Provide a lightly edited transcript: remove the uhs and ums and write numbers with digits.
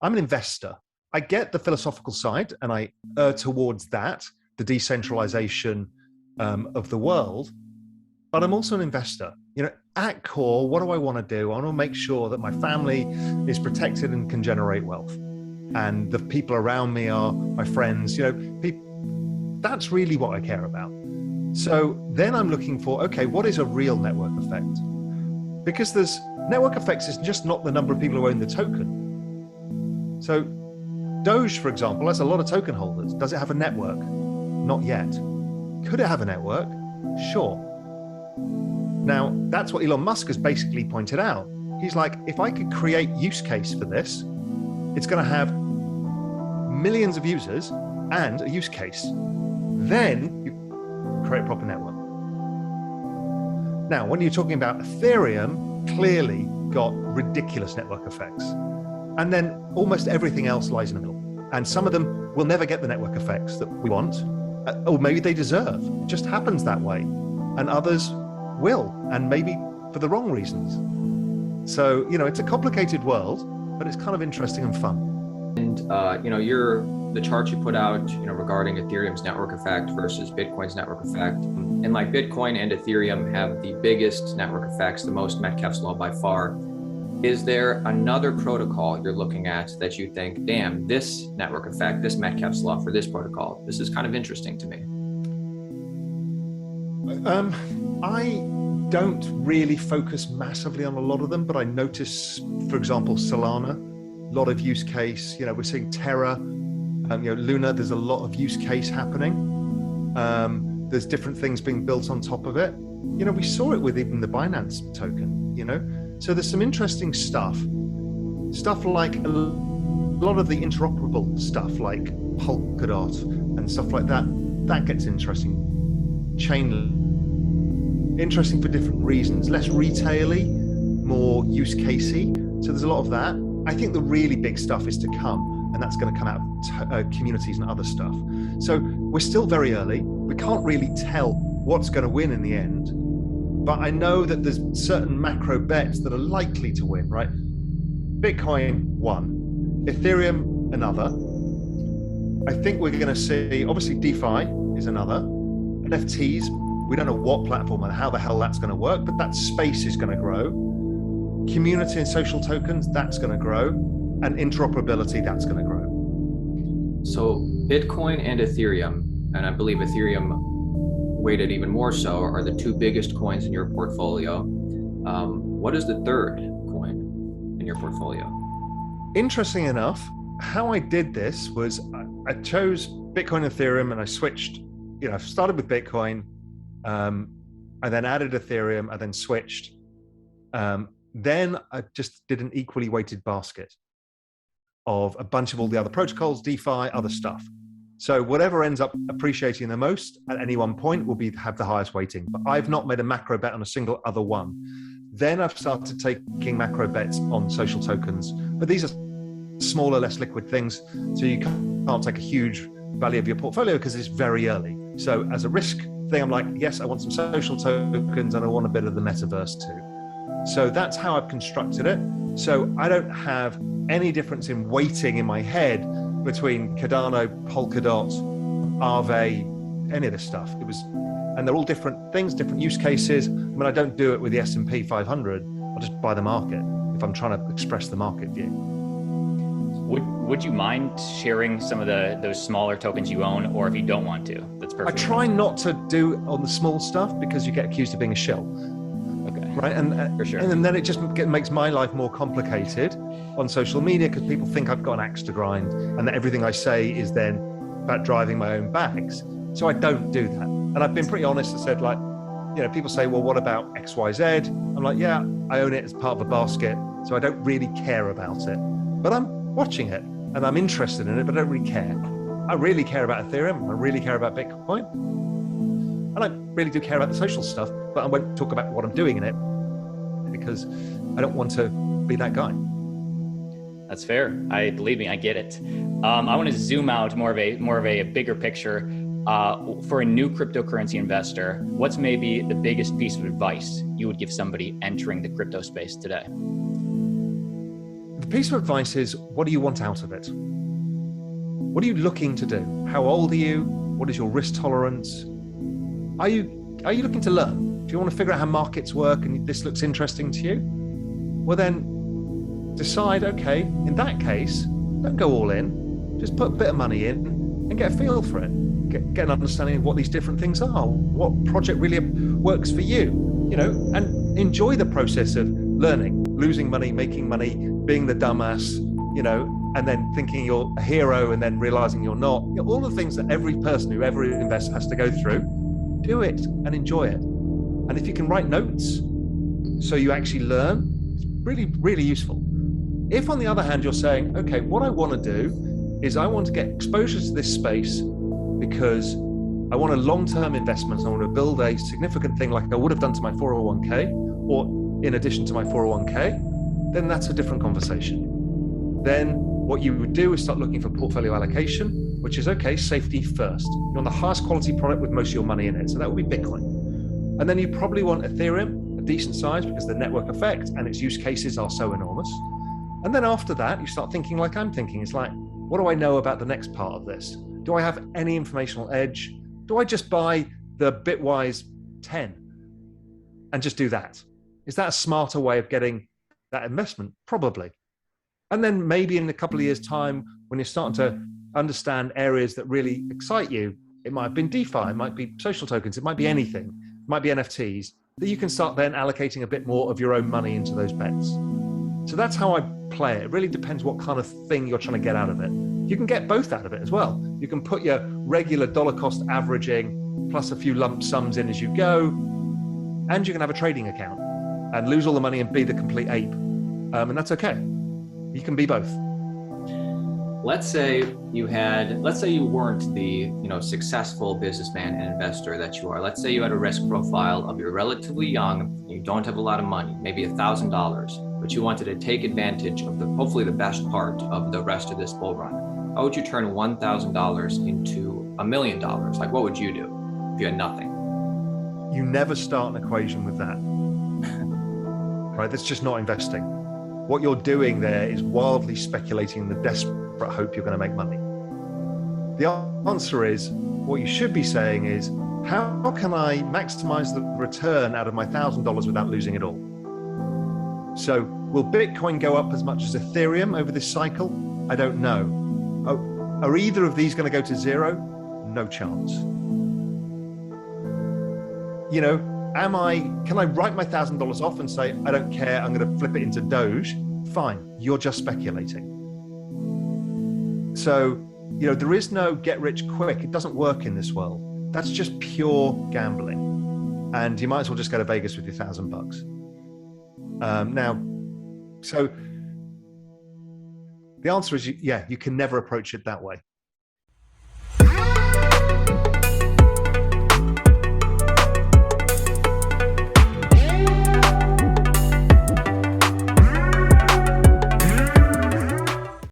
I'm an investor. I get the philosophical side and I err towards that, the decentralization of the world, but I'm also an investor. At core, what do I want to do? I want to make sure that my family is protected and can generate wealth. And the people around me are my friends, that's really what I care about. So then I'm looking for, okay, what is a real network effect? Because there's network effects is just not the number of people who own the token. So Doge, for example, has a lot of token holders. Does it have a network? Not yet. Could it have a network? Sure. Now, that's what Elon Musk has basically pointed out. He's like, if I could create use case for this, it's going to have millions of users and a use case. Then you create a proper network. Now, when you're talking about Ethereum, clearly got ridiculous network effects. And then almost everything else lies in the middle. And some of them will never get the network effects that we want, or maybe they deserve. It just happens that way. And others will, and maybe for the wrong reasons. So, it's a complicated world, but it's kind of interesting and fun. And, the chart you put out, regarding Ethereum's network effect versus Bitcoin's network effect, and like Bitcoin and Ethereum have the biggest network effects, the most Metcalfe's law by far. Is there another protocol you're looking at that you think, damn, this network effect, this Metcalfe's law for this protocol, this is kind of interesting to me? I don't really focus massively on a lot of them, but I notice, for example, Solana, a lot of use case. We're seeing Terra, Luna. There's a lot of use case happening. There's different things being built on top of it. We saw it with even the Binance token. So there's some interesting stuff like a lot of the interoperable stuff, like Polkadot and stuff like that. That gets interesting. Interesting for different reasons, less retail-y, more use casey. So there's a lot of that. I think the really big stuff is to come, and that's going to come out of communities and other stuff. So we're still very early. We can't really tell what's going to win in the end, but I know that there's certain macro bets that are likely to win, right? Bitcoin, one. Ethereum, another. I think we're going to see, obviously DeFi is another. NFTs, we don't know what platform and how the hell that's going to work, but that space is going to grow. Community and social tokens, that's going to grow. And interoperability, that's going to grow. So Bitcoin and Ethereum, and I believe Ethereum weighted even more so, are the two biggest coins in your portfolio. What is the third coin in your portfolio? Interesting enough, how I did this was I chose Bitcoin and Ethereum, and I switched. I started with Bitcoin, I then added Ethereum, I then switched. Then I just did an equally weighted basket of a bunch of all the other protocols, DeFi, other stuff. So whatever ends up appreciating the most at any one point will have the highest weighting. But I've not made a macro bet on a single other one. Then I've started taking macro bets on social tokens, but these are smaller, less liquid things. So you can't take a huge value of your portfolio because it's very early. So as a risk thing, I'm like, yes, I want some social tokens and I want a bit of the metaverse too. So that's how I've constructed it. So I don't have any difference in weighting in my head between Cardano, Polkadot, Aave, any of this stuff. And they're all different things, different use cases. I mean, I don't do it with the S&P 500. I'll just buy the market if I'm trying to express the market view. Would you mind sharing some of those smaller tokens you own, or if you don't want to, that's perfect. I try not to do on the small stuff because you get accused of being a shill. Okay. Right, and for sure. And then it just makes my life more complicated on social media because people think I've got an axe to grind, and that everything I say is then about driving my own bags. So I don't do that, and I've been pretty honest and said, like, people say, well, what about X, Y, Z? I'm like, yeah, I own it as part of a basket, so I don't really care about it, but I'm watching it and I'm interested in it, but I don't really care. I really care about Ethereum. I really care about Bitcoin. And I really do care about the social stuff, but I won't talk about what I'm doing in it because I don't want to be that guy. That's fair. Believe me, I get it. I want to zoom out more of a bigger picture. For a new cryptocurrency investor, what's maybe the biggest piece of advice you would give somebody entering the crypto space today? The piece of advice is, what do you want out of it? What are you looking to do? How old are you? What is your risk tolerance? Are you looking to learn? Do you want to figure out how markets work and this looks interesting to you? Well, then decide, okay, in that case, don't go all in. Just put a bit of money in and get a feel for it. Get an understanding of what these different things are, what project really works for you, and enjoy the process of learning, losing money, making money, being the dumbass, and then thinking you're a hero and then realizing you're not. All the things that every person who ever invests has to go through, do it and enjoy it. And if you can write notes so you actually learn, it's really, really useful. If on the other hand, you're saying, okay, what I want to do is I want to get exposure to this space because I want a long-term investment. I want to build a significant thing like I would have done to my 401k or in addition to my 401k, then that's a different conversation. Then what you would do is start looking for portfolio allocation, which is, okay, safety first. You want the highest quality product with most of your money in it. So that would be Bitcoin. And then you probably want Ethereum, a decent size because the network effect and its use cases are so enormous. And then after that, you start thinking like I'm thinking. It's like, what do I know about the next part of this? Do I have any informational edge? Do I just buy the Bitwise 10 and just do that? Is that a smarter way of getting that investment? Probably. And then maybe in a couple of years' time, when you're starting to understand areas that really excite you, it might have been DeFi, it might be social tokens, it might be anything, it might be NFTs, that you can start then allocating a bit more of your own money into those bets. So that's how I play it. It really depends what kind of thing you're trying to get out of it. You can get both out of it as well. You can put your regular dollar cost averaging plus a few lump sums in as you go, and you can have a trading account and lose all the money and be the complete ape. And that's okay. You can be both. Let's say you weren't the successful businessman and investor that you are. Let's say you had a risk profile of you're relatively young, you don't have a lot of money, maybe $1,000, but you wanted to take advantage of hopefully the best part of the rest of this bull run. How would you turn $1,000 into $1 million? Like, what would you do if you had nothing? You never start an equation with that. Right? That's just not investing. What you're doing there is wildly speculating in the desperate hope you're going to make money. The answer is, what you should be saying is, how can I maximize the return out of my $1,000 without losing it all? So will Bitcoin go up as much as Ethereum over this cycle? I don't know. Are either of these going to go to zero? No chance. Can I write my $1,000 off and say, I don't care, I'm going to flip it into Doge? Fine, you're just speculating. So, there is no get rich quick. It doesn't work in this world. That's just pure gambling. And you might as well just go to Vegas with your $1,000. So the answer is, you can never approach it that way.